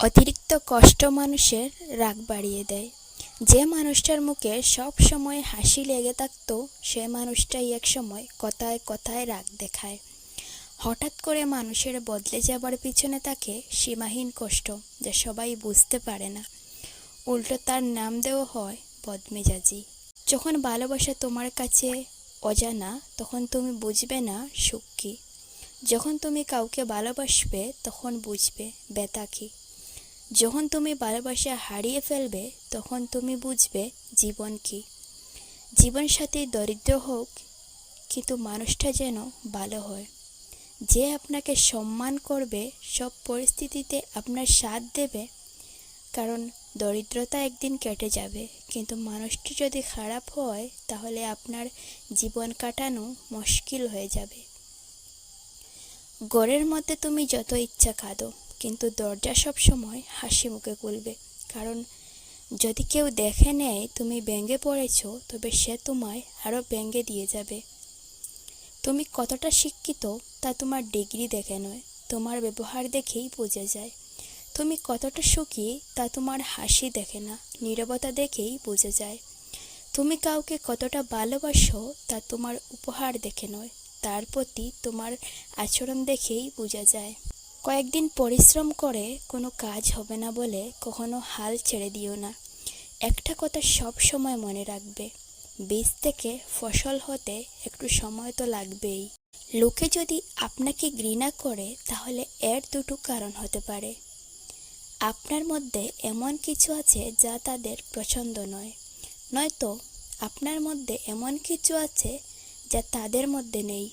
অতিরিক্ত কষ্ট মানুষের রাগ বাড়িয়ে দেয়। যে মানুষটার মুখে সব সময় হাসি লেগে থাকতো, সে মানুষটাই একসময় কথায় কথায় রাগ দেখায়। হঠাৎ করে মানুষের বদলে যাবার পিছনে থাকে সীমাহীন কষ্ট, যা সবাই বুঝতে পারে না। উল্টো তার নাম দেওয়া হয় বদমেজাজি। যখন ভালোবাসা তোমার কাছে অজানা, তখন তুমি বুঝবে না সুখ কী। যখন তুমি কাউকে ভালোবাসবে, তখন বুঝবে ব্যথা কী। যখন তুমি ভালোবাসা হারিয়ে ফেলবে, তখন তুমি বুঝবে জীবন কী। জীবনসাথী দরিদ্র হোক, কিন্তু মানুষটা যেন ভালো হয়। যে আপনাকে সম্মান করবে, সব পরিস্থিতিতে আপনার সাথ দেবে। কারণ দরিদ্রতা একদিন কেটে যাবে, কিন্তু মানুষটি যদি খারাপ হয়, তাহলে আপনার জীবন কাটানো মুশকিল হয়ে যাবে। ঘরের মধ্যে তুমি যত ইচ্ছা কাঁদো, কিন্তু দরজা সব সময় হাসি মুখে খুলবে। কারণ যদি কেউ দেখে নেয় তুমি ভেঙে পড়েছো, তবে সে তোমায় আরও ভেঙে দিয়ে যাবে। তুমি কতটা শিক্ষিত তা তোমার ডিগ্রি দেখে নয়, তোমার ব্যবহার দেখেই বোঝা যায়। তুমি কতটা সুখী তা তোমার হাসি দেখে না, নীরবতা দেখেই বোঝা যায়। তুমি কাউকে কতটা ভালোবাসো তা তোমার উপহার দেখে নয়, তার প্রতি তোমার আচরণ দেখেই বোঝা যায়। কয়েকদিন পরিশ্রম করে কোনো কাজ হবে না বলে কখনো হাল ছেড়ে দিও না। একটা কথা সব সময় মনে রাখবে, বীজ থেকে ফসল হতে একটু সময় তো লাগবেই। লোকে যদি আপনাকে ঘৃণা করে, তাহলে এর দুটো কারণ হতে পারে। আপনার মধ্যে এমন কিছু আছে যা তাদের পছন্দ নয়, নয়তো আপনার মধ্যে এমন কিছু আছে যা তাদের মধ্যে নেই।